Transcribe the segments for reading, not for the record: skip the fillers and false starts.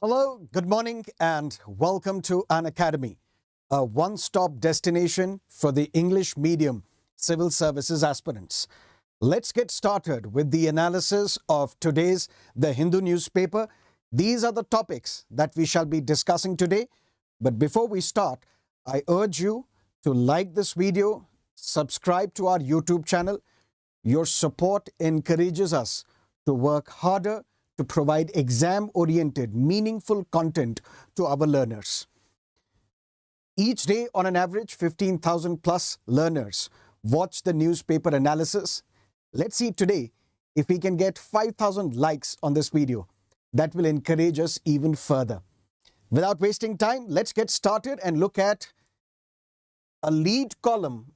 Hello, good morning, and welcome to Unacademy, a one-stop destination for the English medium civil services aspirants. Let's get started with the analysis of today's The Hindu newspaper. These are the topics that we shall be discussing today. But before we start, I urge you to like this video, subscribe to our YouTube channel. Your support encourages us to work harder to provide exam-oriented, meaningful content to our learners. Each day, on an average, 15,000 plus learners watch the newspaper analysis. Let's see today if we can get 5,000 likes on this video. That will encourage us even further. Without wasting time, let's get started and look at a lead column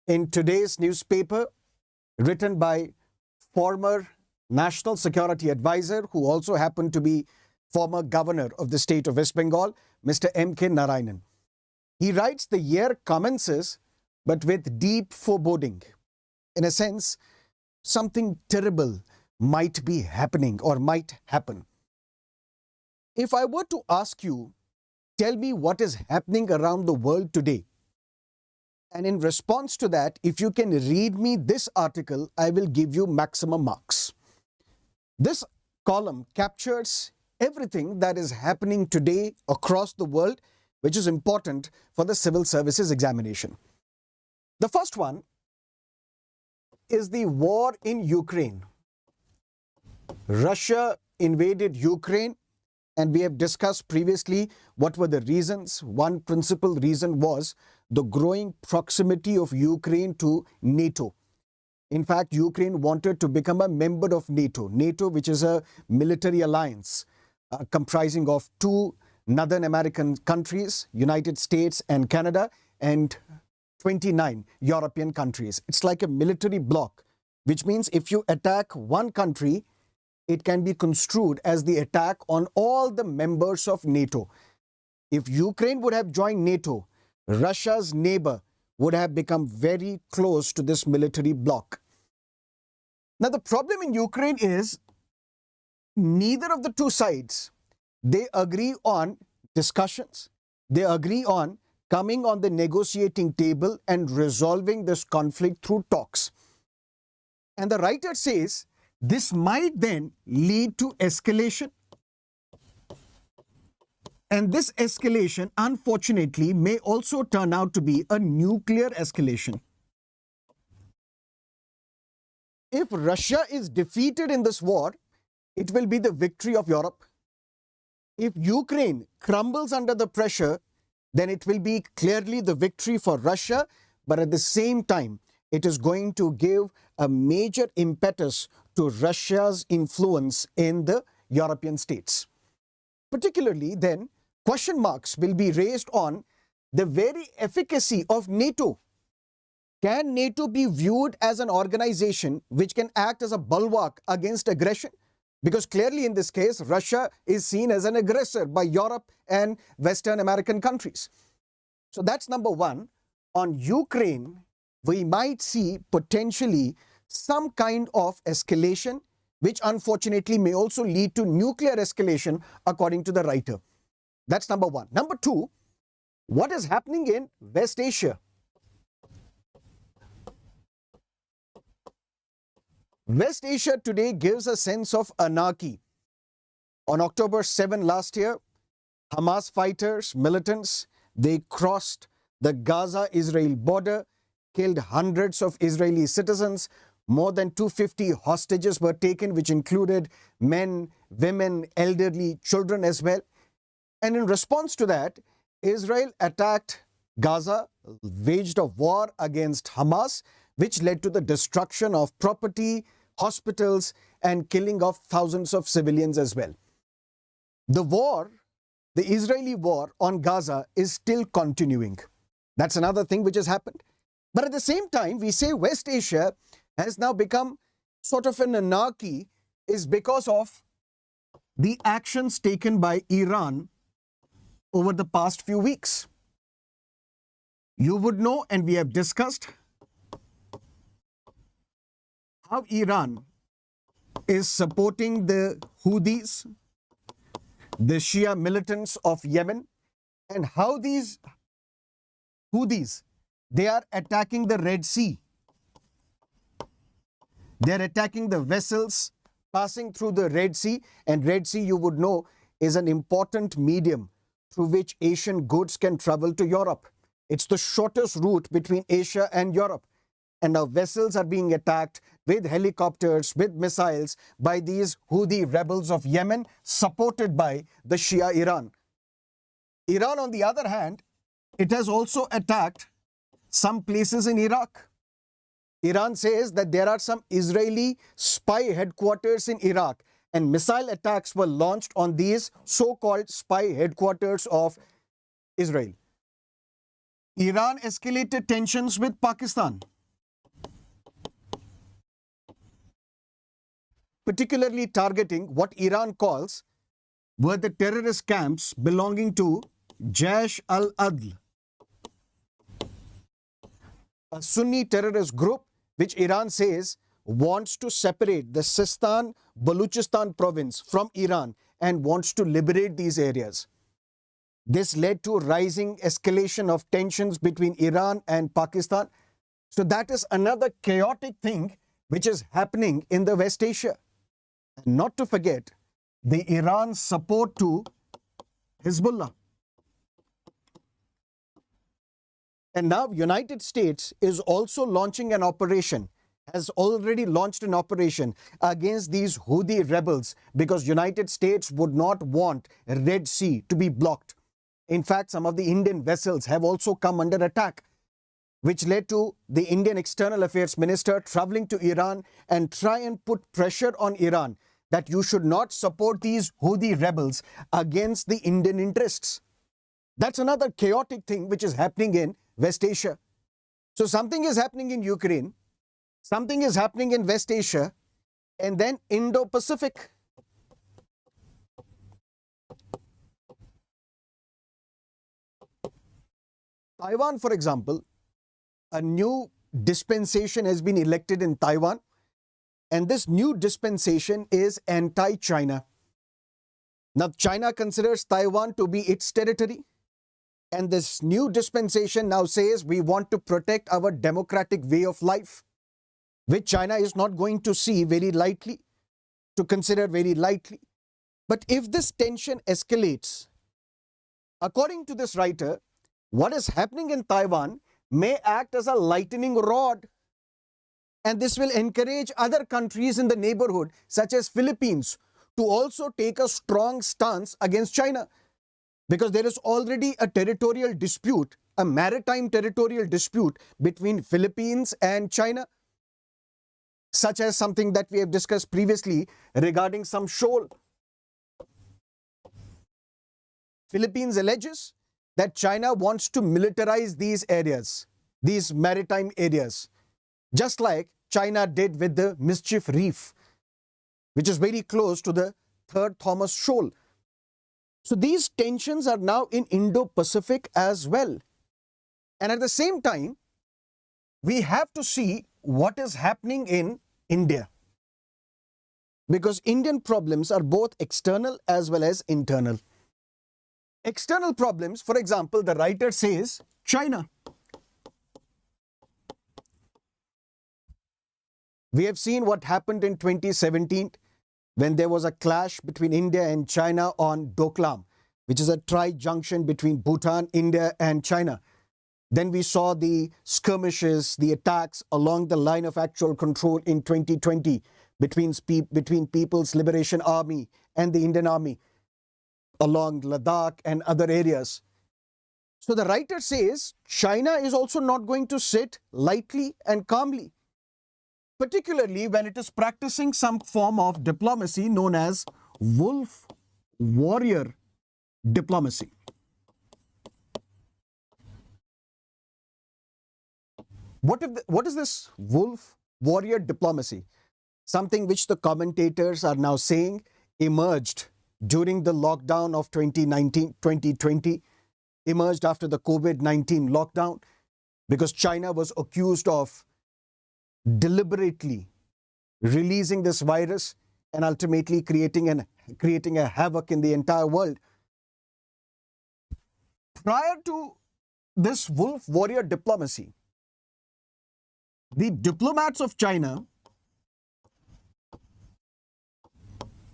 in today's newspaper written by former National Security Advisor, who also happened to be former governor of the state of West Bengal, Mr. M.K. Narayanan. He writes, the year commences, but with deep foreboding. In a sense, something terrible might be happening or might happen. If I were to ask you, tell me what is happening around the world today, and in response to that, if you can read me this article, I will give you maximum marks. This column captures everything that is happening today across the world, which is important for the civil services examination. The first one is the war in Ukraine. Russia invaded Ukraine, and we have discussed previously what were the reasons. One principal reason was the growing proximity of Ukraine to NATO. In fact, Ukraine wanted to become a member of NATO. NATO, which is a military alliance comprising of two Northern American countries, United States and Canada, and 29 European countries. It's like a military bloc, which means if you attack one country, it can be construed as the attack on all the members of NATO. If Ukraine would have joined NATO, Russia's neighbor would have become very close to this military bloc. Now, the problem in Ukraine is neither of the two sides, they agree on discussions. They agree on coming on the negotiating table and resolving this conflict through talks. And the writer says this might then lead to escalation. And this escalation, unfortunately, may also turn out to be a nuclear escalation. If Russia is defeated in this war, it will be the victory of Europe. If Ukraine crumbles under the pressure, then it will be clearly the victory for Russia, but at the same time, it is going to give a major impetus to Russia's influence in the European states. Particularly then, question marks will be raised on the very efficacy of NATO. Can NATO be viewed as an organization which can act as a bulwark against aggression? Because clearly in this case, Russia is seen as an aggressor by Europe and Western American countries. So that's number one. On Ukraine, we might see potentially some kind of escalation, which unfortunately may also lead to nuclear escalation, according to the writer. That's number one. Number two, what is happening in West Asia? West Asia today gives a sense of anarchy. On October 7 last year, Hamas fighters, militants, they crossed the Gaza-Israel border, killed hundreds of Israeli citizens. More than 250 hostages were taken, which included men, women, elderly, children as well. And in response to that, Israel attacked Gaza, waged a war against Hamas, which led to the destruction of property, hospitals, and killing of thousands of civilians as well. The war, the Israeli war on Gaza, is still continuing. That's another thing which has happened. But at the same time, we say West Asia has now become sort of an anarchy is because of the actions taken by Iran over the past few weeks. You would know, and we have discussed, how Iran is supporting the Houthis the Shia militants of Yemen, and how these Houthis, they are attacking the Red Sea. They are attacking the vessels passing through the Red Sea, and Red Sea, you would know, is an important medium through which Asian goods can travel to Europe. It's the shortest route between Asia and Europe. And now vessels are being attacked with helicopters, with missiles by these Houthi rebels of Yemen, supported by the Shia Iran. Iran, on the other hand, it has also attacked some places in Iraq. Iran says that there are some Israeli spy headquarters in Iraq, and missile attacks were launched on these so-called spy headquarters of Israel. Iran escalated tensions with Pakistan, particularly targeting what Iran calls were the terrorist camps belonging to Jaish al-Adl, a Sunni terrorist group which Iran says wants to separate the Sistan-Baluchistan province from Iran and wants to liberate these areas. This led to rising escalation of tensions between Iran and Pakistan. So that is another chaotic thing which is happening in the West Asia. And not to forget the Iran support to Hezbollah. And now United States is also launching an operation, has already launched an operation against these Houthi rebels because United States would not want Red Sea to be blocked. In fact, some of the Indian vessels have also come under attack, which led to the Indian External Affairs Minister traveling to Iran and try and put pressure on Iran that you should not support these Houthi rebels against the Indian interests. That's another chaotic thing which is happening in West Asia. So something is happening in Ukraine, something is happening in West Asia, and then Indo-Pacific. Taiwan, for example, a new dispensation has been elected in Taiwan, and this new dispensation is anti-China. Now, China considers Taiwan to be its territory, and this new dispensation now says we want to protect our democratic way of life, which China is not going to see very lightly, to consider very lightly. But if this tension escalates, according to this writer, what is happening in Taiwan may act as a lightning rod, and this will encourage other countries in the neighborhood, such as Philippines, to also take a strong stance against China. Because there is already a territorial dispute, a maritime territorial dispute between Philippines and China, such as something that we have discussed previously regarding some shoal. Philippines alleges that China wants to militarize these areas, these maritime areas, just like China did with the Mischief Reef, which is very close to the Third Thomas Shoal. So these tensions are now in Indo-Pacific as well. And at the same time, we have to see what is happening in India. Because Indian problems are both external as well as internal. External problems, for example, the writer says China. We have seen what happened in 2017 when there was a clash between India and China on Doklam, which is a tri-junction between Bhutan, India and China. Then we saw the skirmishes, the attacks along the line of actual control in 2020 between People's Liberation Army and the Indian Army along Ladakh and other areas. So the writer says China is also not going to sit lightly and calmly, particularly when it is practicing some form of diplomacy known as wolf warrior diplomacy. What is this wolf warrior diplomacy? Something which the commentators are now saying emerged during the lockdown of 2020, emerged after the COVID-19 lockdown, because China was accused of deliberately releasing this virus and ultimately creating an creating a havoc in the entire world. Prior to this wolf warrior diplomacy, the diplomats of China,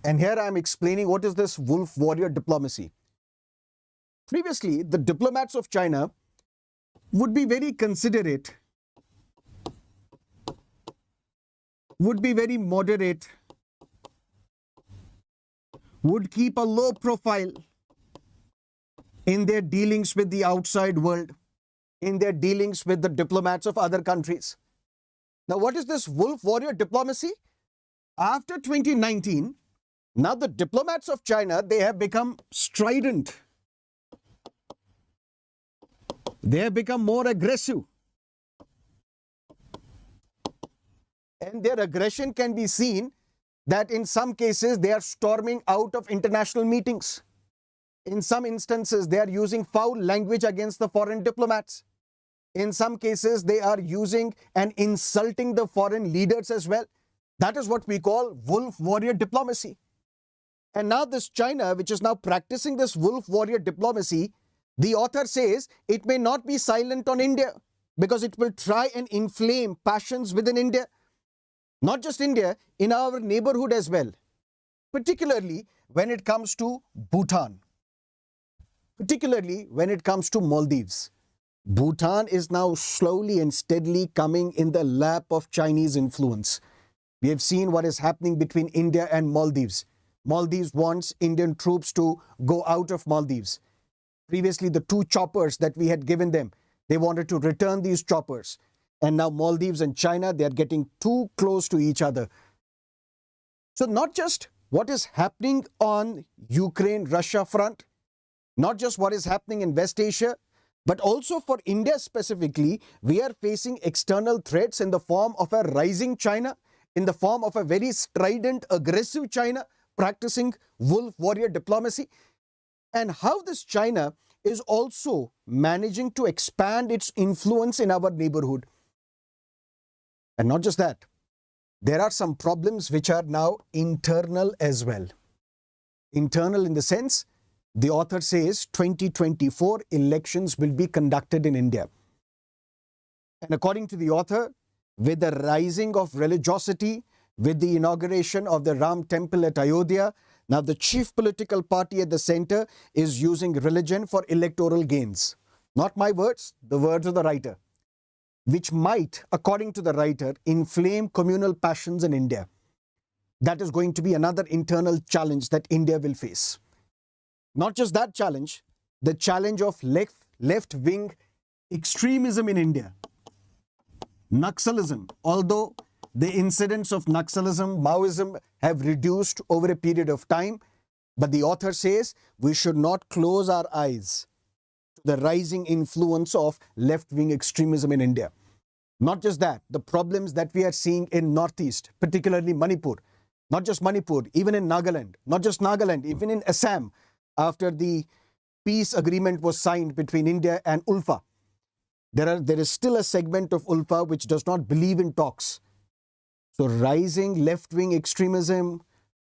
and here I am explaining what is this wolf warrior diplomacy. Previously, the diplomats of China would be very considerate, would be very moderate, would keep a low profile in their dealings with the outside world, in their dealings with the diplomats of other countries. Now, what is this wolf warrior diplomacy? After 2019, now the diplomats of China, they have become strident. They have become more aggressive. And their aggression can be seen that in some cases they are storming out of international meetings. In some instances, they are using foul language against the foreign diplomats. In some cases, they are using and insulting the foreign leaders as well. That is what we call wolf warrior diplomacy. And now this China, which is now practicing this wolf warrior diplomacy, the author says it may not be silent on India because it will try and inflame passions within India. Not just India, in our neighborhood as well. Particularly when it comes to Bhutan. Particularly when it comes to Maldives. Bhutan is now slowly and steadily coming in the lap of Chinese influence. We have seen what is happening between India and Maldives. Maldives wants Indian troops to go out of Maldives. Previously, the 2 choppers that we had given them, they wanted to return these choppers. And now Maldives and China, they are getting too close to each other. So not just what is happening on Ukraine-Russia front, not just what is happening in West Asia, but also for India specifically, we are facing external threats in the form of a rising China, in the form of a very strident, aggressive China practicing wolf warrior diplomacy. And how this China is also managing to expand its influence in our neighborhood. And not just that, there are some problems which are now internal as well. Internal in the sense, the author says 2024 elections will be conducted in India. And according to the author, with the rising of religiosity, with the inauguration of the Ram temple at Ayodhya, now the chief political party at the center is using religion for electoral gains. Not my words, the words of the writer. Which might, according to the writer, inflame communal passions in India. That is going to be another internal challenge that India will face. Not just that challenge, the challenge of left-wing extremism in India. Naxalism, although the incidents of Naxalism, Maoism have reduced over a period of time, but the author says we should not close our eyes to the rising influence of left-wing extremism in India. Not just that, the problems that we are seeing in Northeast, particularly Manipur, not just Manipur, even in Nagaland, not just Nagaland, even in Assam, after the peace agreement was signed between India and ULFA. There is still a segment of ULFA which does not believe in talks. So rising left-wing extremism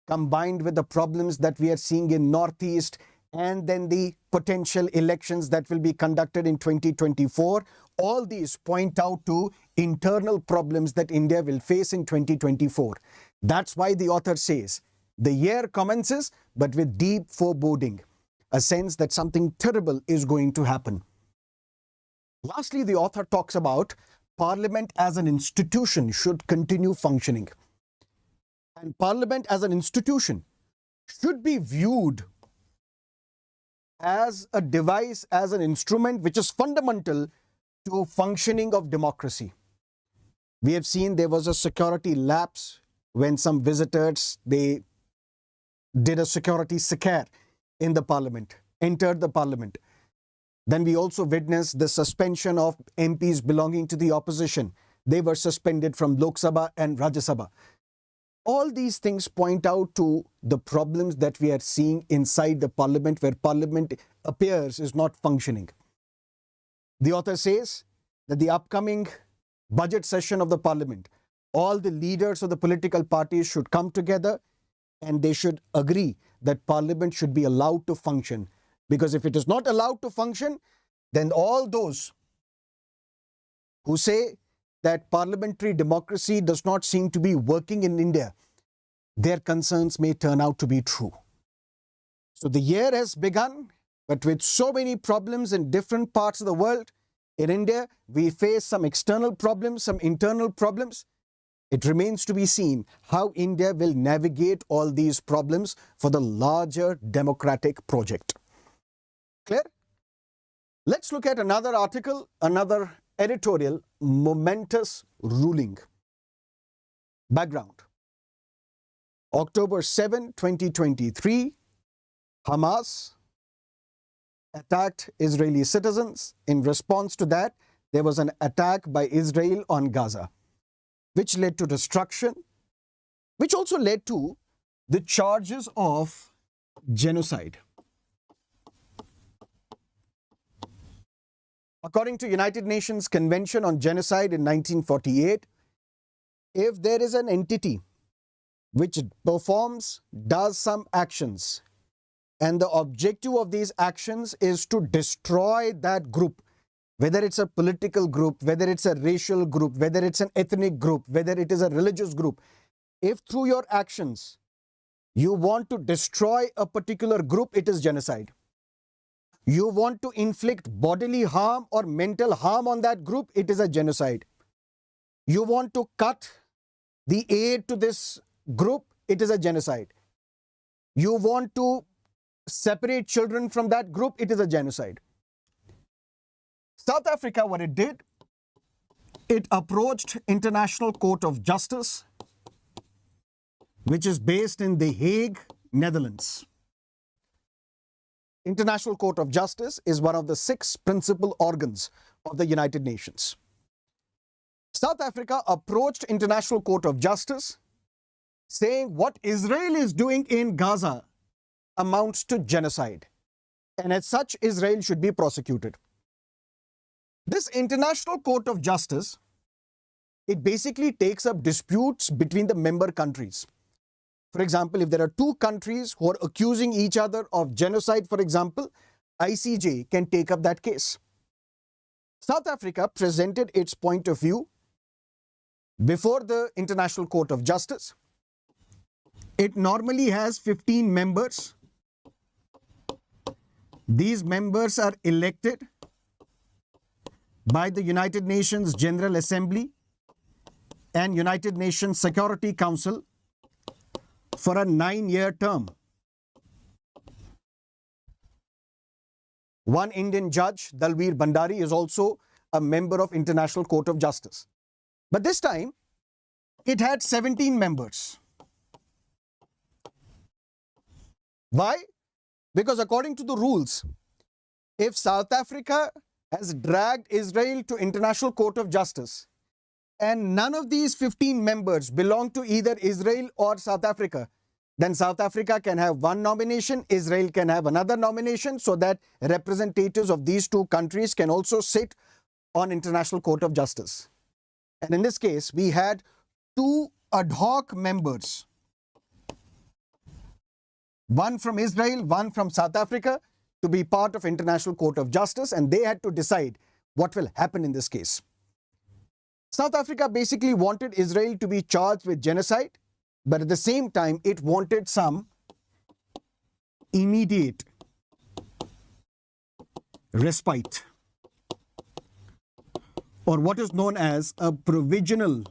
combined with the problems that we are seeing in Northeast and then the potential elections that will be conducted in 2024, all these point out to internal problems that India will face in 2024. That's why the author says, the year commences, but with deep foreboding, a sense that something terrible is going to happen. Lastly, the author talks about Parliament as an institution should continue functioning. And Parliament as an institution should be viewed as a device, as an instrument which is fundamental to functioning of democracy. We have seen there was a security lapse when some visitors, they did a security scare in the Parliament, entered the Parliament. Then we also witnessed the suspension of MPs belonging to the opposition. They were suspended from Lok Sabha and Rajya Sabha. All these things point out to the problems that we are seeing inside the Parliament, where Parliament appears is not functioning. The author says that the upcoming budget session of the Parliament, all the leaders of the political parties should come together and they should agree that Parliament should be allowed to function. Because if it is not allowed to function, then all those who say that parliamentary democracy does not seem to be working in India, their concerns may turn out to be true. So the year has begun, but with so many problems in different parts of the world, in India, we face some external problems, some internal problems. It remains to be seen how India will navigate all these problems for the larger democratic project. Clear? Let's look at another article, another editorial, momentous ruling. Background. October 7, 2023, Hamas attacked Israeli citizens. In response to that, there was an attack by Israel on Gaza, which led to destruction, which also led to the charges of genocide. According to United Nations Convention on Genocide in 1948, if there is an entity which does some actions, and the objective of these actions is to destroy that group, whether it's a political group, whether it's a racial group, whether it's an ethnic group, whether it is a religious group, if through your actions you want to destroy a particular group, it is genocide. You want to inflict bodily harm or mental harm on that group, it is a genocide. You want to cut the aid to this group, it is a genocide. You want to separate children from that group, it is a genocide. South Africa, what it did, it approached International Court of Justice, which is based in The Hague, Netherlands. International Court of Justice is one of the 6 principal organs of the United Nations. South Africa approached International Court of Justice saying what Israel is doing in Gaza amounts to genocide, and as such, Israel should be prosecuted. This International Court of Justice, it basically takes up disputes between the member countries. For example, if there are 2 countries who are accusing each other of genocide, for example, ICJ can take up that case. South Africa presented its point of view before the International Court of Justice. It normally has 15 members. These members are elected by the United Nations General Assembly and United Nations Security Council for a 9-year term. One Indian judge, Dalveer Bhandari, is also a member of International Court of Justice. But this time, it had 17 members. Why? Because according to the rules, if South Africa has dragged Israel to International Court of Justice and none of these 15 members belong to either Israel or South Africa, then South Africa can have one nomination, Israel can have another nomination, so that representatives of these 2 countries can also sit on International Court of Justice. And in this case, we had 2 ad hoc members, one from Israel, one from South Africa, to be part of International Court of Justice, and they had to decide what will happen in this case. South Africa basically wanted Israel to be charged with genocide, but at the same time, it wanted some immediate respite, or what is known as a provisional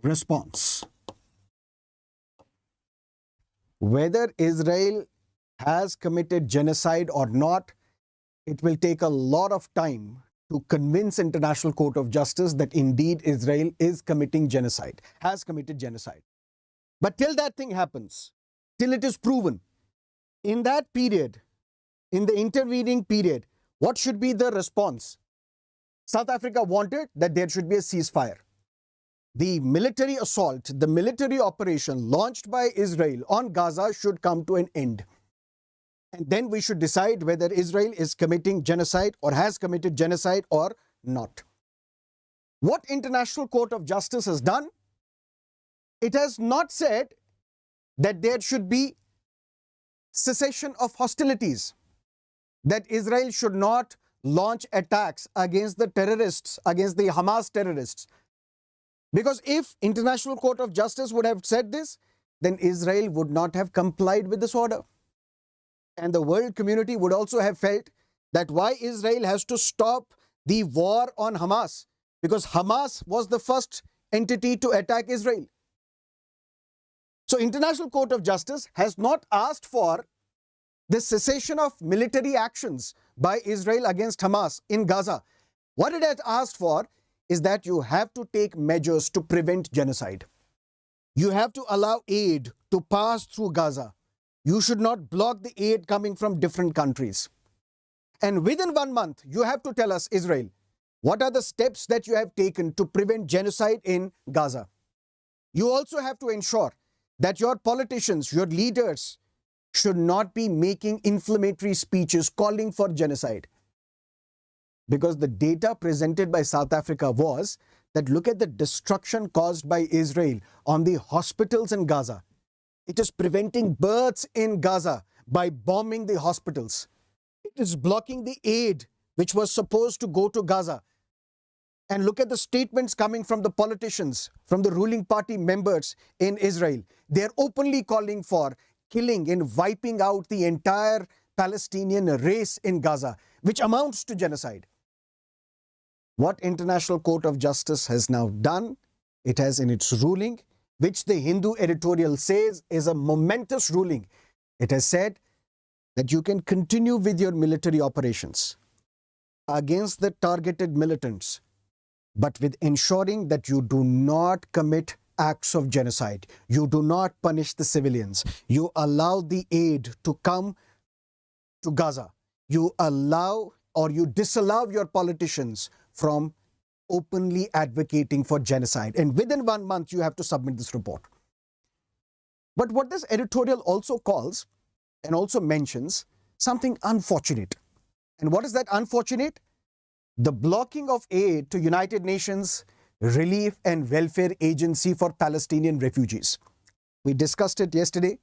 response. Whether Israel has committed genocide or not, it will take a lot of time to convince International Court of Justice that indeed Israel is committing genocide, has committed genocide. But till that thing happens, till it is proven, in that period, in the intervening period, what should be the response? South Africa wanted that there should be a ceasefire. The military assault, the military operation launched by Israel on Gaza should come to an end. And then we should decide whether Israel is committing genocide or has committed genocide or not. What International Court of Justice has done, It has not said that there should be cessation of hostilities, that Israel should not launch attacks against the terrorists, against the Hamas terrorists. Because if International Court of Justice would have said this, then Israel would not have complied with this order. And the world community would also have felt that why Israel has to stop the war on Hamas, because Hamas was the first entity to attack Israel. So International Court of Justice has not asked for the cessation of military actions by Israel against Hamas in Gaza. What it has asked for is that you have to take measures to prevent genocide. You have to allow aid to pass through Gaza. You should not block the aid coming from different countries. And within 1 month, you have to tell us, Israel, what are the steps that you have taken to prevent genocide in Gaza? You also have to ensure that your politicians, your leaders, should not be making inflammatory speeches calling for genocide. Because the data presented by South Africa was that look at the destruction caused by Israel on the hospitals in Gaza. It is preventing births in Gaza by bombing the hospitals. It is blocking the aid which was supposed to go to Gaza. And look at the statements coming from the politicians, from the ruling party members in Israel. They are openly calling for killing and wiping out the entire Palestinian race in Gaza, which amounts to genocide. What International Court of Justice has now done, it has in its ruling, which the Hindu editorial says is a momentous ruling. It has said that you can continue with your military operations against the targeted militants, but with ensuring that you do not commit acts of genocide. You do not punish the civilians. You allow the aid to come to Gaza. You allow or you disallow your politicians from openly advocating for genocide. And within 1 month, you have to submit this report. But what this editorial also calls and also mentions something unfortunate. And what is that unfortunate? The blocking of aid to United Nations Relief and Welfare Agency for Palestinian refugees. We discussed it yesterday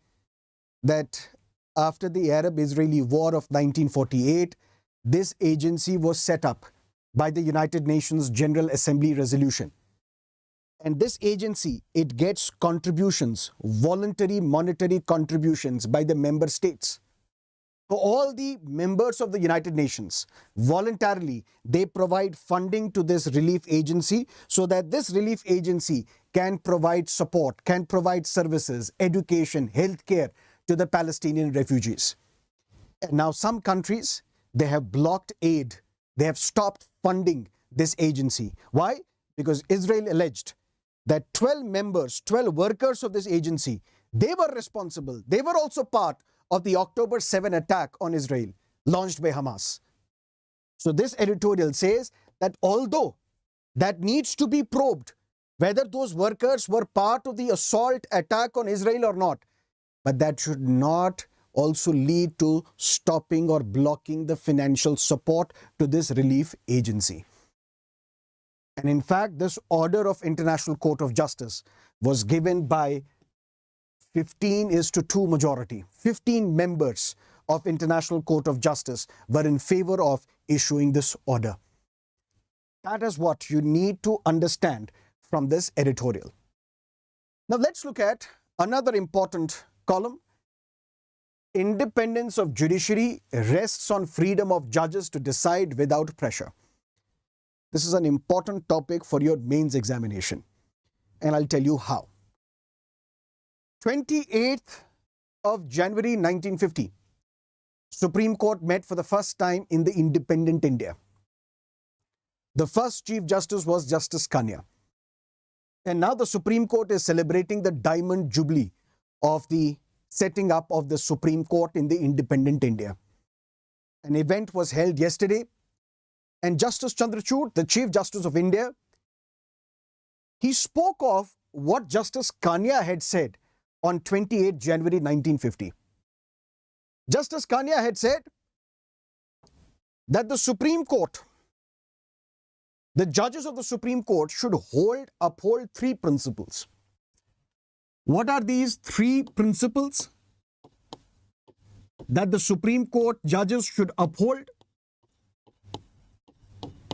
that after the Arab-Israeli War of 1948, this agency was set up by the United Nations General Assembly resolution. And this agency, it gets contributions, voluntary monetary contributions by the member states. So all the members of the United Nations, voluntarily, they provide funding to this relief agency so that this relief agency can provide support, can provide services, education, healthcare to the Palestinian refugees. And now some countries, they have blocked aid. They have stopped funding this agency. Why? Because Israel alleged that 12 members, 12 workers of this agency, they were responsible. They were also part of the October 7 attack on Israel launched by Hamas. So this editorial says that although that needs to be probed, whether those workers were part of the assault attack on Israel or not, but that should not also lead to stopping or blocking the financial support to this relief agency. And in fact, this order of International Court of Justice was given by 15:2 majority. 15 members of International Court of Justice were in favor of issuing this order. That is what you need to understand from this editorial. Now let's look at another important column. Independence of judiciary rests on freedom of judges to decide without pressure. This is an important topic for your mains examination, and I'll tell you how. 28th of January 1950, Supreme Court met for the first time in the independent India. The first Chief Justice was Justice Kanya. And now the Supreme Court is celebrating the Diamond Jubilee of the setting up of the Supreme Court in the independent India. An event was held yesterday, and Justice Chandrachud, the Chief Justice of India, he spoke of what Justice Kanya had said on 28 January 1950. Justice Kanya had said that the Supreme Court, the judges of the Supreme Court should uphold 3 principles. What are these three principles that the Supreme Court judges should uphold?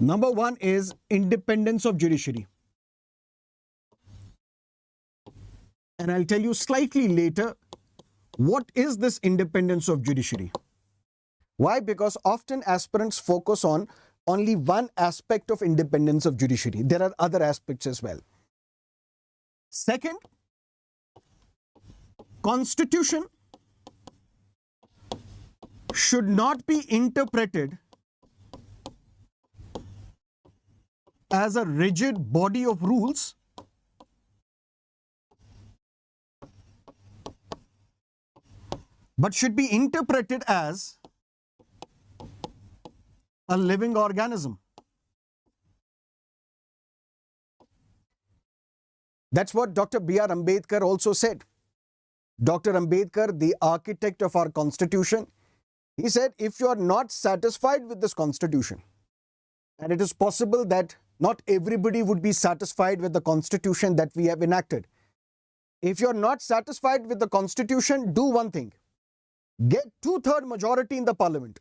Number one is independence of judiciary. And I'll tell you slightly later what is this independence of judiciary. Why? Because often aspirants focus on only one aspect of independence of judiciary. There are other aspects as well. Second, Constitution should not be interpreted as a rigid body of rules but should be interpreted as a living organism. That's what Dr. B.R. Ambedkar also said. Dr. Ambedkar, the architect of our constitution, he said, if you are not satisfied with this constitution, and it is possible that not everybody would be satisfied with the constitution that we have enacted. If you are not satisfied with the constitution, do one thing. Get 2/3 majority in the parliament.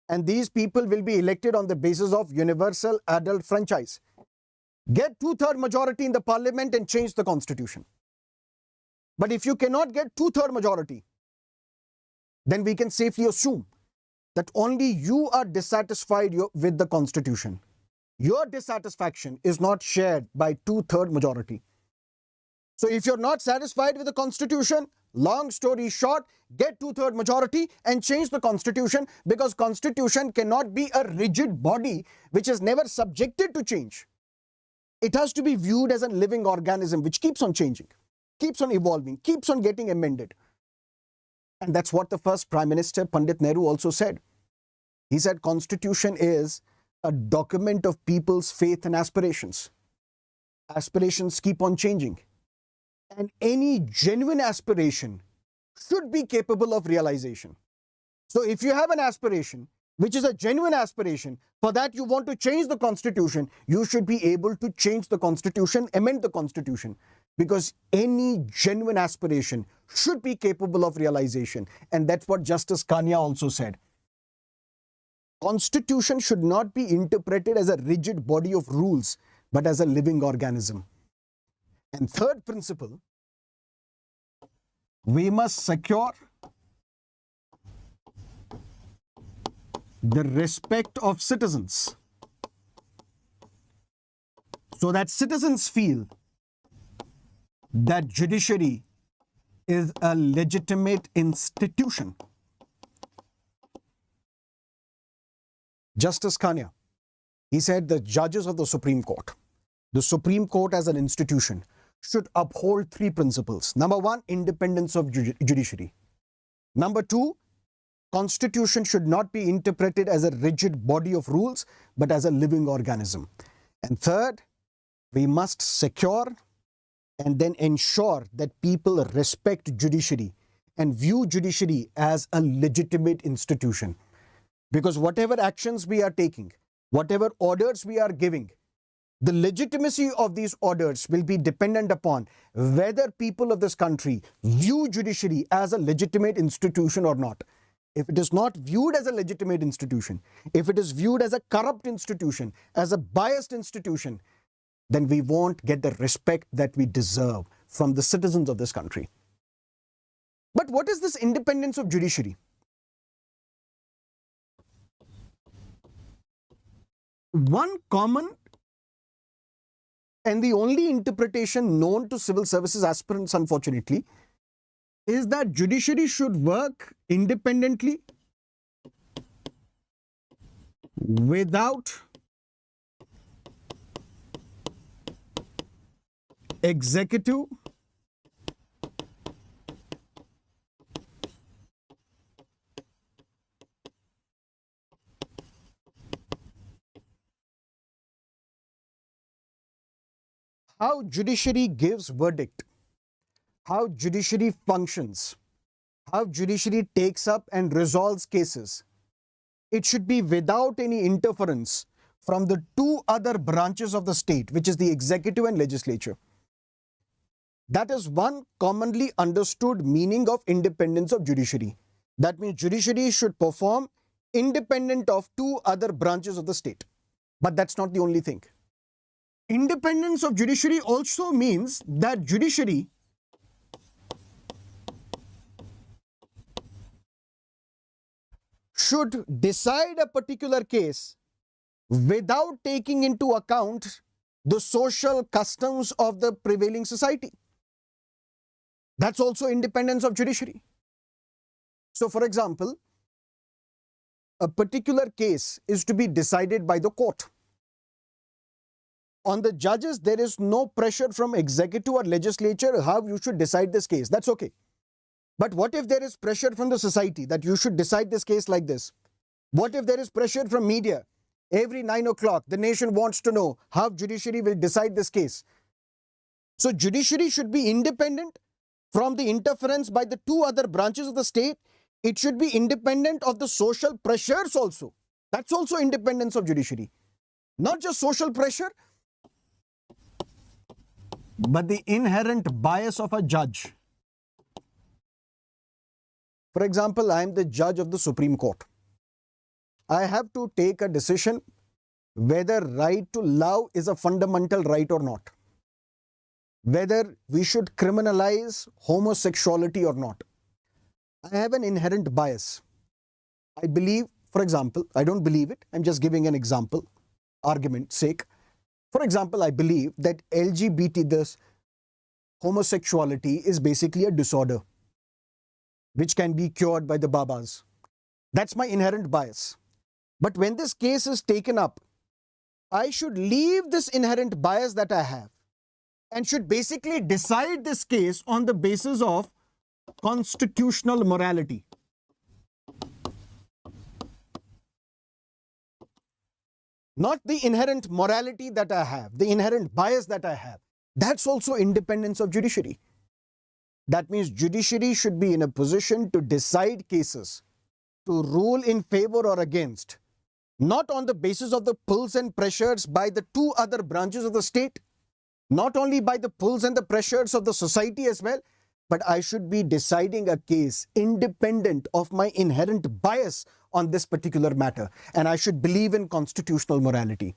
And these people will be elected on the basis of universal adult franchise. Get 2/3 majority in the parliament and change the constitution. But if you cannot get 2/3 majority, then we can safely assume that only you are dissatisfied with the constitution. Your dissatisfaction is not shared by 2/3 majority. So if you're not satisfied with the constitution, long story short, get 2/3 majority and change the constitution, because constitution cannot be a rigid body which is never subjected to change. It has to be viewed as a living organism which keeps on changing, keeps on evolving, keeps on getting amended. And that's what the first Prime Minister, Pandit Nehru, also said. He said constitution is a document of people's faith and aspirations. Aspirations keep on changing. And any genuine aspiration should be capable of realization. So if you have an aspiration, which is a genuine aspiration, for that you want to change the constitution, you should be able to change the constitution, amend the constitution. Because any genuine aspiration should be capable of realization. And that's what Justice Kania also said. Constitution should not be interpreted as a rigid body of rules, but as a living organism. And third principle, we must secure the respect of citizens so that citizens feel that judiciary is a legitimate institution. Justice Kania, he said the judges of the Supreme Court as an institution should uphold three principles. Number one, independence of judiciary. Number two, constitution should not be interpreted as a rigid body of rules, but as a living organism. And third, we must secure and then ensure that people respect judiciary and view judiciary as a legitimate institution. Because whatever actions we are taking, whatever orders we are giving, the legitimacy of these orders will be dependent upon whether people of this country view judiciary as a legitimate institution or not. If it is not viewed as a legitimate institution, if it is viewed as a corrupt institution, as a biased institution, then we won't get the respect that we deserve from the citizens of this country. But what is this independence of judiciary? One common and the only interpretation known to civil services aspirants, unfortunately, is that judiciary should work independently without executive how judiciary gives verdict, how judiciary functions, how judiciary takes up and resolves cases. It should be without any interference from the two other branches of the state, which is the executive and legislature. That is one commonly understood meaning of independence of judiciary. That means judiciary should perform independent of two other branches of the state. But that's not the only thing. Independence of judiciary also means that judiciary should decide a particular case without taking into account the social customs of the prevailing society. That's also independence of judiciary. So, for example, a particular case is to be decided by the court. On the judges, there is no pressure from executive or legislature how you should decide this case. That's okay. But what if there is pressure from the society that you should decide this case like this? What if there is pressure from media? Every 9 o'clock, the nation wants to know how judiciary will decide this case. So judiciary should be independent from the interference by the two other branches of the state. It should be independent of the social pressures also. That's also independence of judiciary. Not just social pressure, but the inherent bias of a judge. For example, I am the judge of the Supreme Court. I have to take a decision whether right to love is a fundamental right or not. Whether we should criminalize homosexuality or not. I have an inherent bias. I believe, for example, I don't believe it, I'm just giving an example, argument's sake. For example, I believe that LGBT, this homosexuality is basically a disorder which can be cured by the Babas. That's my inherent bias. But when this case is taken up, I should leave this inherent bias that I have and should basically decide this case on the basis of constitutional morality. Not the inherent morality that I have, the inherent bias that I have. That's also independence of judiciary. That means judiciary should be in a position to decide cases, to rule in favor or against, not on the basis of the pulls and pressures by the two other branches of the state, not only by the pulls and the pressures of the society as well, but I should be deciding a case independent of my inherent bias on this particular matter, and I should believe in constitutional morality.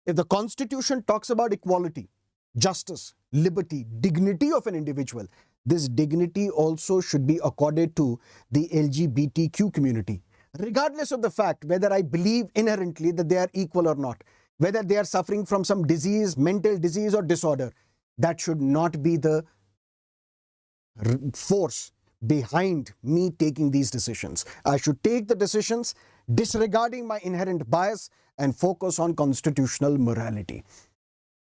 If the Constitution talks about equality, justice, liberty, dignity of an individual, this dignity also should be accorded to the LGBTQ community, regardless of the fact whether I believe inherently that they are equal or not, whether they are suffering from some disease, mental disease or disorder. That should not be the force behind me taking these decisions. I should take the decisions disregarding my inherent bias and focus on constitutional morality.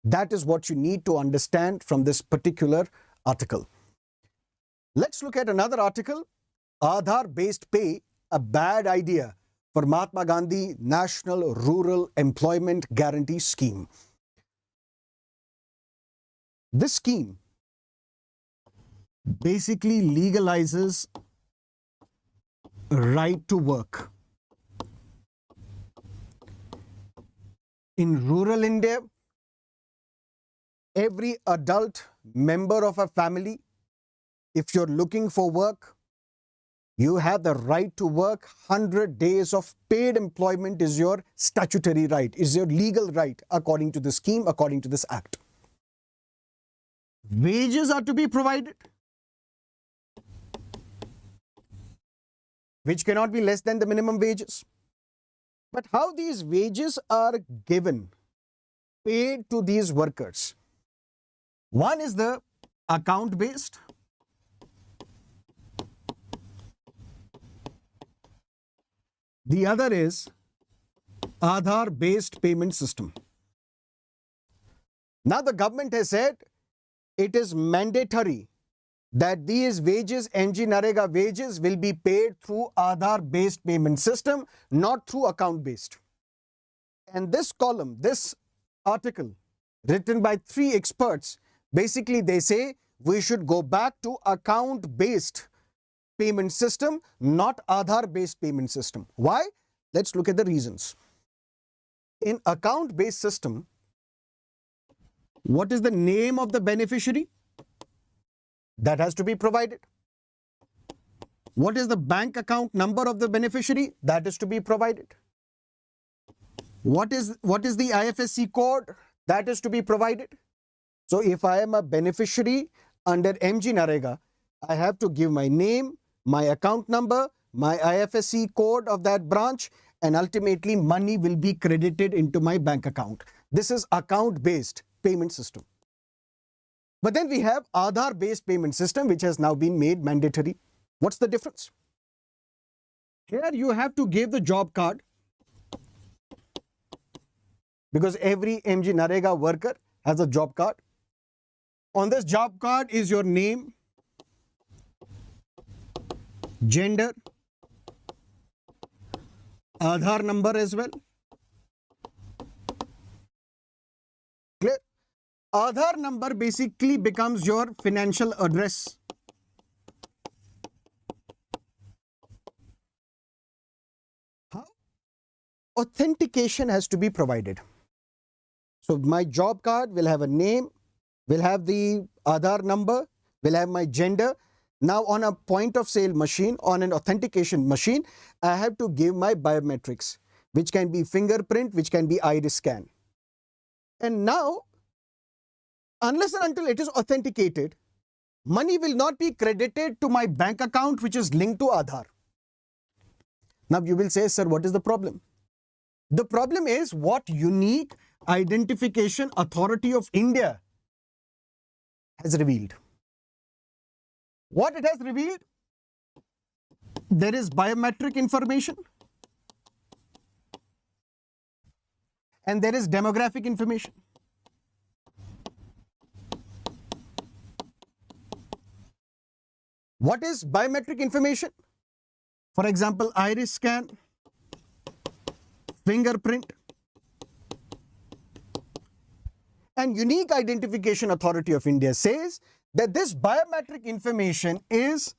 That is what you need to understand from this particular article. Let's look at another article, Aadhaar-based pay, a bad idea for Mahatma Gandhi National Rural Employment Guarantee Scheme. This scheme basically legalizes right to work. In rural India, every adult member of a family, if you're looking for work, you have the right to work. 100 days of paid employment is your statutory right, is your legal right according to the scheme, according to this act. Wages are to be provided, which cannot be less than the minimum wages. But how these wages are given, paid to these workers? One is the account-based. The other is Aadhaar-based payment system. Now the government has said it is mandatory that these wages, MGNREGA wages, will be paid through Aadhaar-based payment system, not through account-based. And this column, this article, written by 3 experts, basically they say we should go back to account-based payment system, not Aadhaar-based payment system. Why? Let's look at the reasons. In account-based system, What is the name of the beneficiary? That has to be provided. What is the bank account number of the beneficiary? That is to be provided. What is the IFSC code? That is to be provided. So if I am a beneficiary under MGNREGA, I have to give my name, my account number, my IFSC code of that branch, and ultimately money will be credited into my bank account. This is account-based payment system. But then we have Aadhaar-based payment system, which has now been made mandatory. What's the difference? Here you have to give the job card, because every MGNREGA worker has a job card. On this job card is your name, gender, Aadhaar number as well. Clear? Aadhaar number basically becomes your financial address. How? Authentication has to be provided. So my job card will have a name, will have the Aadhaar number, will have my gender. Now on a point of sale machine, on an authentication machine, I have to give my biometrics, which can be fingerprint, which can be iris scan. And now, unless and until it is authenticated, money will not be credited to my bank account, which is linked to Aadhaar. Now you will say, sir, what is the problem? The problem is what unique identification authority of India has revealed. What it has revealed? There is biometric information and there is demographic information. What is biometric information? For example, iris scan, fingerprint, and Unique Identification Authority of India says that this biometric information is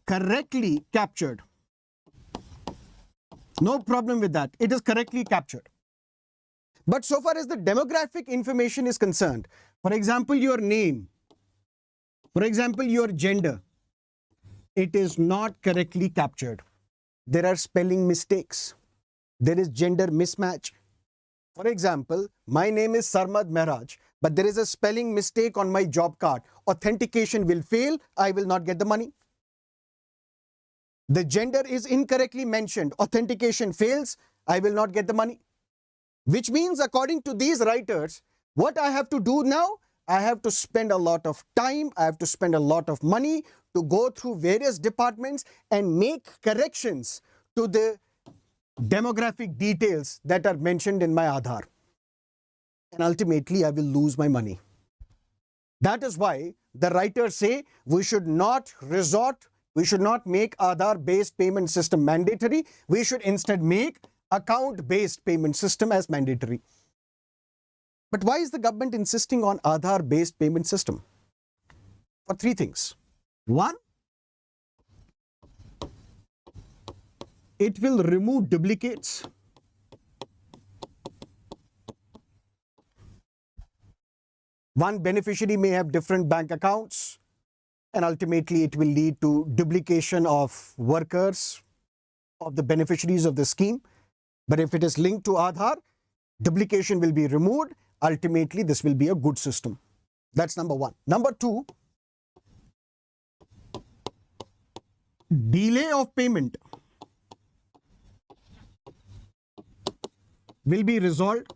correctly captured. No problem with that. It is correctly captured. But so far as the demographic information is concerned, for example, your name, for example, your gender, it is not correctly captured. There are spelling mistakes. There is gender mismatch. For example, my name is Sarmad Mehraj, but there is a spelling mistake on my job card. Authentication will fail. I will not get the money. The gender is incorrectly mentioned. Authentication fails. I will not get the money. Which means, according to these writers, what I have to do now, I have to spend a lot of time, I have to spend a lot of money to go through various departments and make corrections to the demographic details that are mentioned in my Aadhaar. And ultimately, I will lose my money. That is why the writers say we should not make Aadhaar-based payment system mandatory. We should instead make account-based payment system as mandatory. But why is the government insisting on Aadhaar-based payment system? For three things. One, it will remove duplicates. One beneficiary may have different bank accounts, and ultimately it will lead to duplication of workers, of the beneficiaries of the scheme. But if it is linked to Aadhaar, duplication will be removed. Ultimately, this will be a good system. That's number one. Number two, delay of payment will be resolved.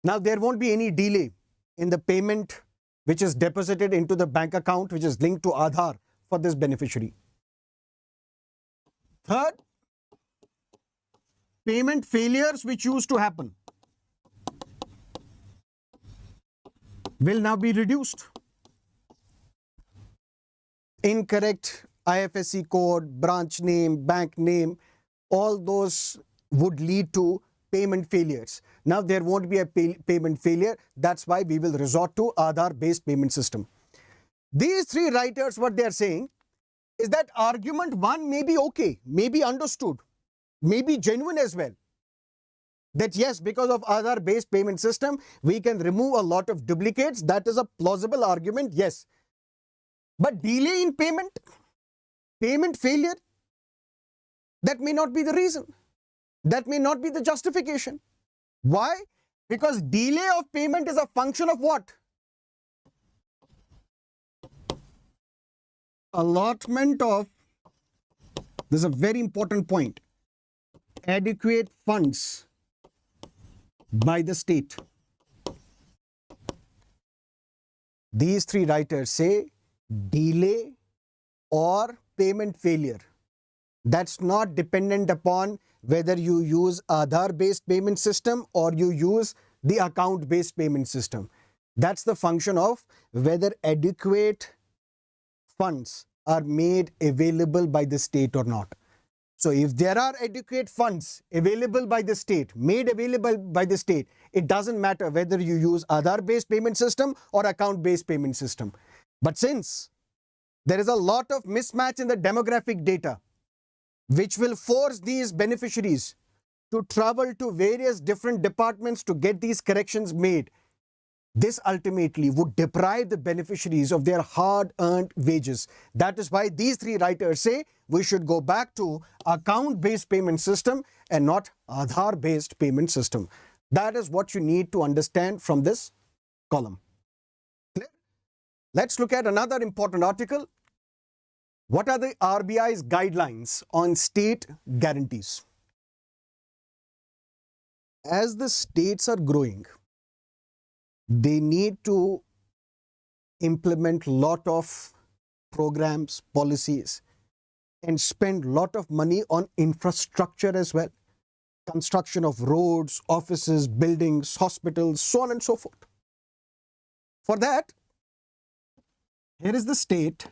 Now, there won't be any delay in the payment which is deposited into the bank account which is linked to Aadhaar for this beneficiary. Third, payment failures which used to happen will now be reduced. Incorrect IFSC code, branch name, bank name, all those would lead to payment failures. Now there won't be a payment failure. That's why we will resort to Aadhaar-based payment system. These three writers, what they are saying is that argument one may be okay, may be understood, may be genuine as well. that yes, because of Aadhaar-based payment system, we can remove a lot of duplicates. That is a plausible argument, yes. But delay in payment, payment failure, that may not be the reason. That may not be the justification. Why? Because delay of payment is a function of what? Allotment of, this is a very important point, adequate funds by the state. These three writers say delay or payment failure. That's not dependent upon whether you use Aadhaar-based payment system or you use the account-based payment system. That's the function of whether adequate funds are made available by the state or not. So if there are adequate funds available by the state, made available by the state, it doesn't matter whether you use Aadhaar-based payment system or account-based payment system. But since there is a lot of mismatch in the demographic data, which will force these beneficiaries to travel to various different departments to get these corrections made, this ultimately would deprive the beneficiaries of their hard-earned wages. That is why these three writers say we should go back to account-based payment system and not Aadhaar-based payment system. That is what you need to understand from this column. Clear? Let's look at another important article. What are the RBI's guidelines on state guarantees? As the states are growing, they need to implement a lot of programs, policies, and spend a lot of money on infrastructure as well. Construction of roads, offices, buildings, hospitals, so on and so forth. For that, here is the state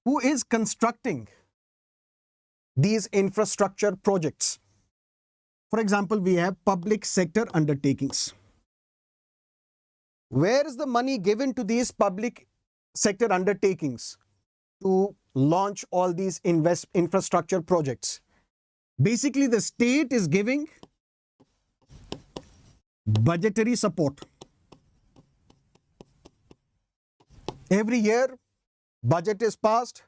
who is constructing these infrastructure projects. For example, we have public sector undertakings. Where is the money given to these public sector undertakings to launch all these infrastructure projects? Basically, the state is giving budgetary support. Every year, budget is passed,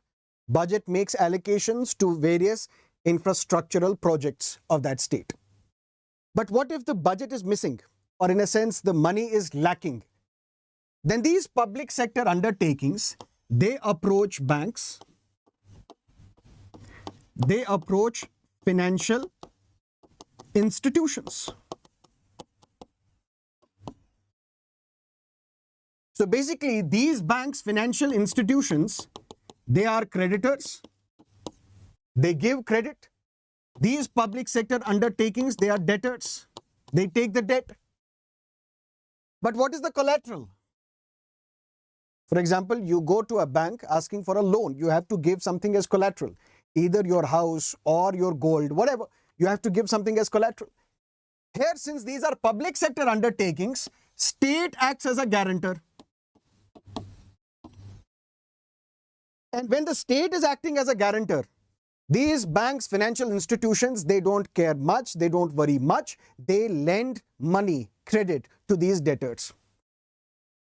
budget makes allocations to various infrastructural projects of that state. But what if the budget is missing, or in a sense, the money is lacking? Then these public sector undertakings, they approach banks, they approach financial institutions. So basically, these banks, financial institutions, they are creditors, they give credit. These public sector undertakings, they are debtors, they take the debt. But what is the collateral? For example, you go to a bank asking for a loan, you have to give something as collateral, either your house or your gold, whatever, you have to give something as collateral. Here, since these are public sector undertakings, state acts as a guarantor. And when the state is acting as a guarantor, these banks, financial institutions, they don't care much, they don't worry much, they lend money, credit to these debtors.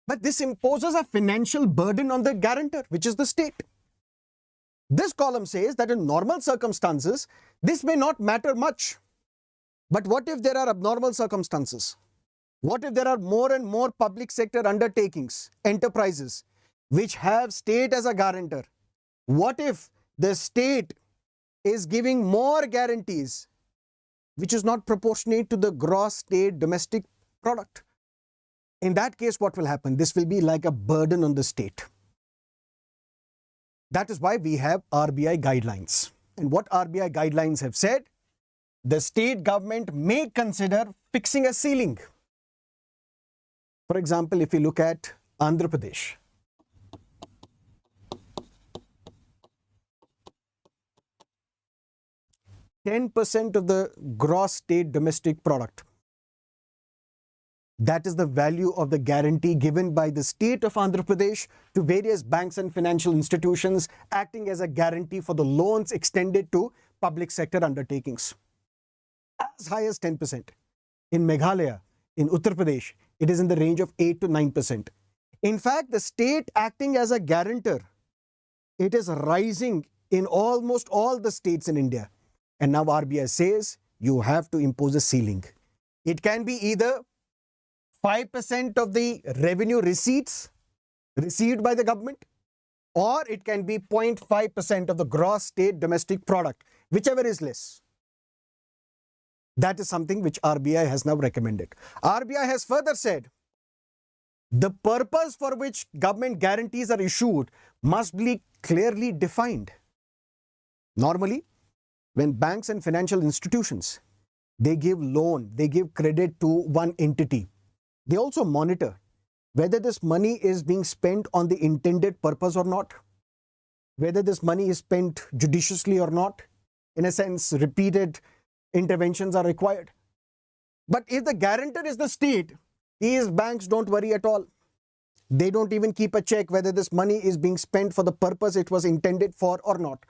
But this imposes a financial burden on the guarantor, which is the state. This column says that in normal circumstances, this may not matter much. But what if there are abnormal circumstances? What if there are more and more public sector undertakings, enterprises, which have state as a guarantor? What if the state is giving more guarantees, which is not proportionate to the gross state domestic product? In that case, what will happen? This will be like a burden on the state. That is why we have RBI guidelines. And what RBI guidelines have said, the state government may consider fixing a ceiling. For example, if you look at Andhra Pradesh, 10% of the gross state domestic product. That is the value of the guarantee given by the state of Andhra Pradesh to various banks and financial institutions, acting as a guarantee for the loans extended to public sector undertakings. As high as 10%. In Meghalaya, in Uttar Pradesh, it is in the range of 8 to 9%. In fact, the state acting as a guarantor, it is rising in almost all the states in India. And now RBI says you have to impose a ceiling. It can be either 5% of the revenue receipts received by the government, or it can be 0.5% of the gross state domestic product, whichever is less. That is something which RBI has now recommended. RBI has further said the purpose for which government guarantees are issued must be clearly defined. Normally, when banks and financial institutions, they give loan, they give credit to one entity, they also monitor whether this money is being spent on the intended purpose or not, whether this money is spent judiciously or not. In a sense, repeated interventions are required. But if the guarantor is the state, these banks don't worry at all. They don't even keep a check whether this money is being spent for the purpose it was intended for or not.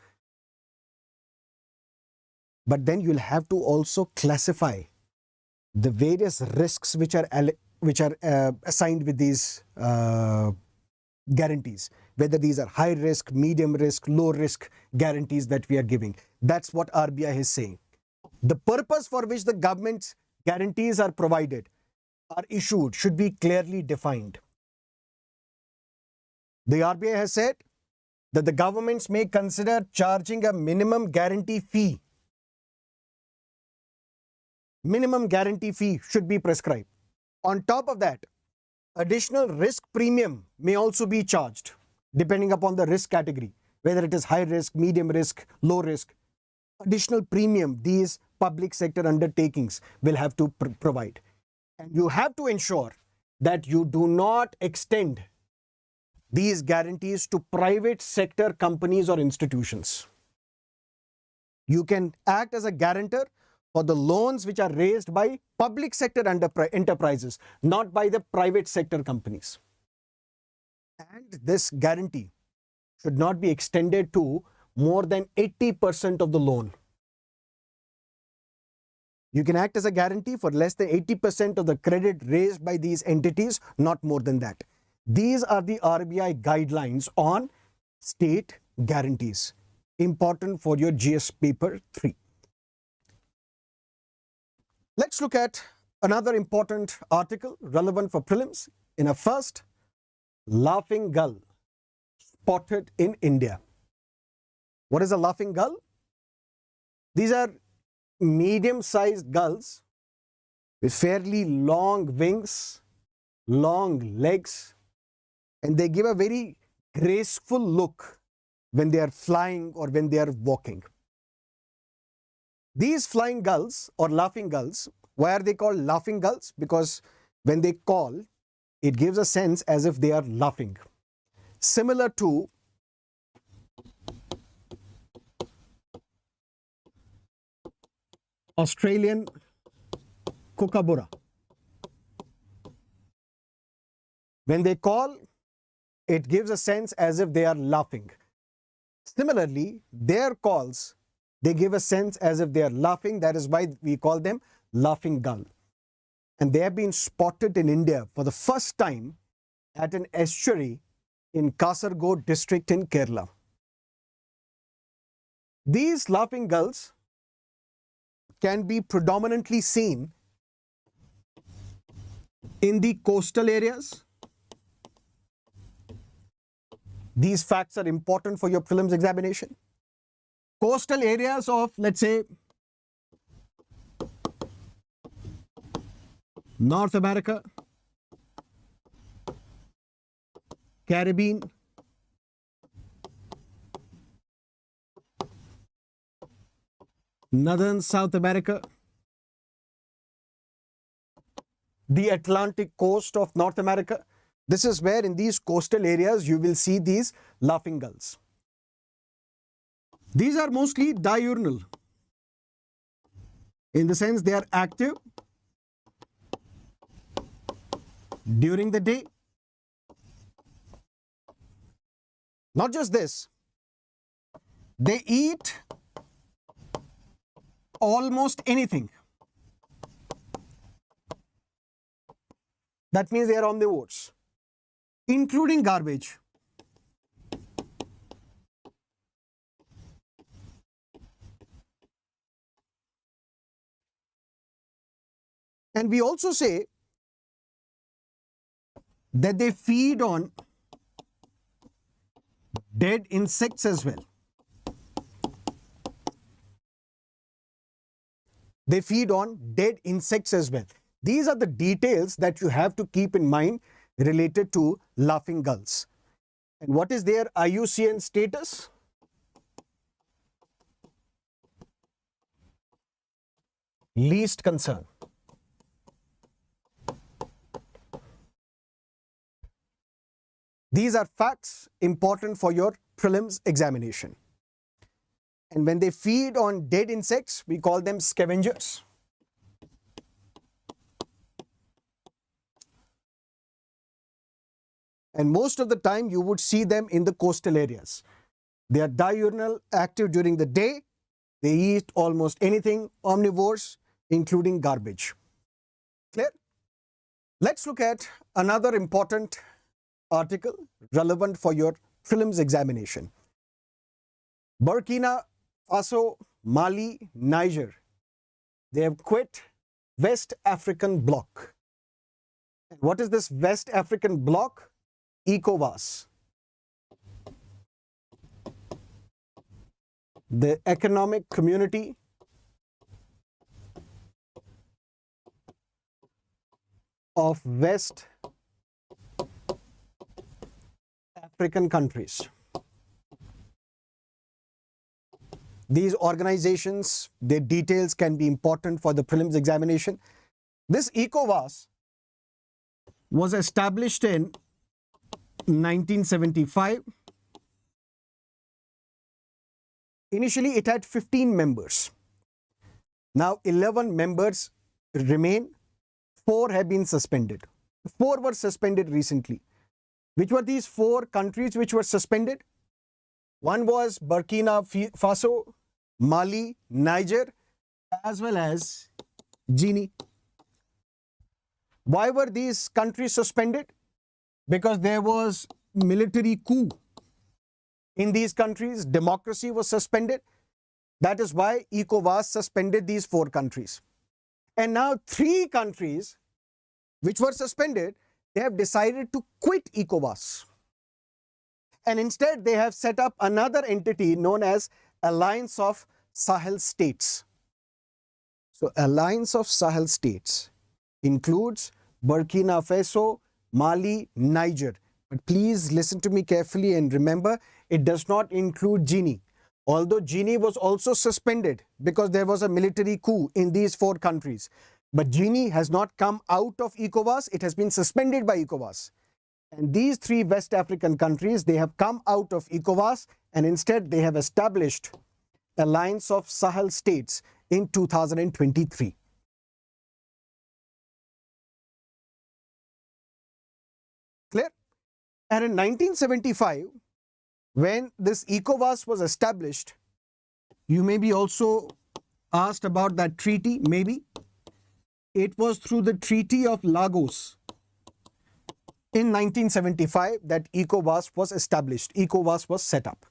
But then you'll have to also classify the various risks which are assigned with these guarantees, whether these are high risk, medium risk, low risk guarantees that we are giving. That's what RBI is saying. The purpose for which the government's guarantees are provided, are issued, should be clearly defined. The RBI has said that the governments may consider charging a minimum guarantee fee. Minimum guarantee fee should be prescribed. On top of that, additional risk premium may also be charged depending upon the risk category, whether it is high risk, medium risk, low risk. Additional premium these public sector undertakings will have to provide. And you have to ensure that you do not extend these guarantees to private sector companies or institutions. You can act as a guarantor for the loans which are raised by public sector enterprises, not by the private sector companies. And this guarantee should not be extended to more than 80% of the loan. You can act as a guarantee for less than 80% of the credit raised by these entities, not more than that. These are the RBI guidelines on state guarantees. Important for your GS paper 3. Let's look at another important article relevant for prelims. In a first, laughing gull spotted in India. What is a laughing gull? These are medium-sized gulls with fairly long wings, long legs, and they give a very graceful look when they are flying or when they are walking. These flying gulls or laughing gulls, why are they called laughing gulls? Because when they call, it gives a sense as if they are laughing. Similar to Australian kookaburra. When they call, it gives a sense as if they are laughing. Similarly, their calls, they give a sense as if they are laughing. That is why we call them laughing gull. And they have been spotted in India for the first time at an estuary in Kasaragod district in Kerala. These laughing gulls can be predominantly seen in the coastal areas. These facts are important for your prelims examination. Coastal areas of, let's say, North America, Caribbean, Northern South America, the Atlantic coast of North America. This is where in these coastal areas you will see these laughing gulls. These are mostly diurnal, in the sense they are active during the day. Not just this, they eat almost anything. That means they are omnivores, including garbage. And we also say that they feed on dead insects as well. They feed on dead insects as well. These are the details that you have to keep in mind related to laughing gulls. And what is their IUCN status? Least concern. These are facts important for your prelims examination. And when they feed on dead insects, we call them scavengers. And most of the time you would see them in the coastal areas. They are diurnal, active during the day. They eat almost anything, omnivores, including garbage. Clear? Let's look at another important article relevant for your prelims examination. Burkina Faso, Mali, Niger, they have quit West African bloc. And what is this West African bloc? ECOWAS, the Economic Community of West African countries. These organizations, their details can be important for the prelims examination. This ECOWAS was established in 1975. Initially, it had 15 members. Now, 11 members remain. 4 have been suspended. 4 were suspended recently. Which were these 4 countries which were suspended? One was Burkina Faso, Mali, Niger, as well as Guinea. Why were these countries suspended? Because there was military coup in these countries. Democracy was suspended. That is why ECOWAS suspended these 4 countries. And now 3 countries which were suspended, they have decided to quit ECOWAS. And instead they have set up another entity known as Alliance of Sahel States. So Alliance of Sahel States includes Burkina Faso, Mali, Niger. But please listen to me carefully and remember, it does not include Guinea. Although Guinea was also suspended because there was a military coup in these 4 countries. But Guinea has not come out of ECOWAS, it has been suspended by ECOWAS. And these 3 West African countries, they have come out of ECOWAS and instead they have established Alliance of Sahel States in 2023. Clear? And in 1975, when this ECOWAS was established, you may be also asked about that treaty, maybe. It was through the Treaty of Lagos in 1975 that ECOWAS was established. ECOWAS was set up.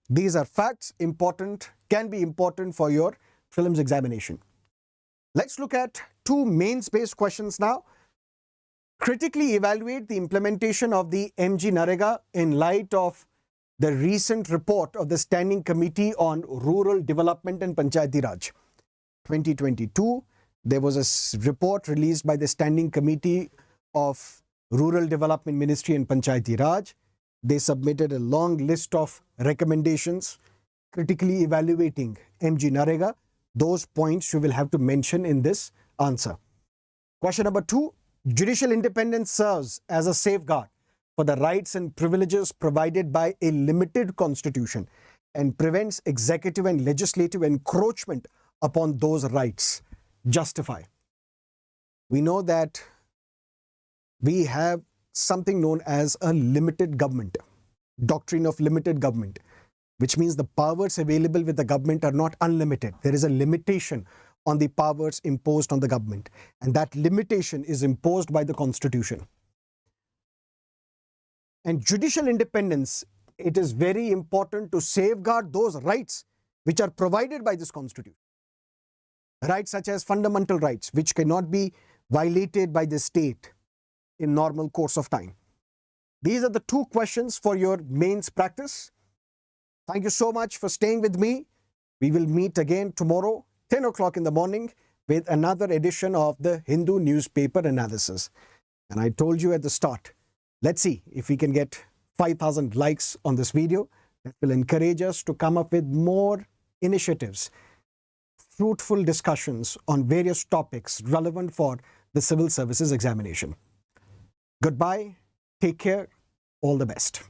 These are facts, important, can be important for your prelims examination. Let's look at 2 mains-based questions now. Critically evaluate the implementation of the MGNREGA in light of the recent report of the Standing Committee on Rural Development and Panchayati Raj. 2022, there was a report released by the Standing Committee of Rural Development Ministry and Panchayati Raj. They submitted a long list of recommendations critically evaluating MGNREGA. Those points you will have to mention in this answer. Question number 2. Judicial independence serves as a safeguard for the rights and privileges provided by a limited constitution and prevents executive and legislative encroachment upon those rights. Justify. We know that we have something known as a limited government, doctrine of limited government. which means the powers available with the government are not unlimited. There is a limitation on the powers imposed on the government, and that limitation is imposed by the Constitution. And judicial independence, it is very important to safeguard those rights which are provided by this Constitution. Rights such as fundamental rights, which cannot be violated by the state in normal course of time. These are the two questions for your mains practice. Thank you so much for staying with me. We will meet again tomorrow, 10 o'clock in the morning, with another edition of the Hindu newspaper analysis. And I told you at the start, let's see if we can get 5,000 likes on this video. That will encourage us to come up with more initiatives, fruitful discussions on various topics relevant for the civil services examination. Goodbye, take care, all the best.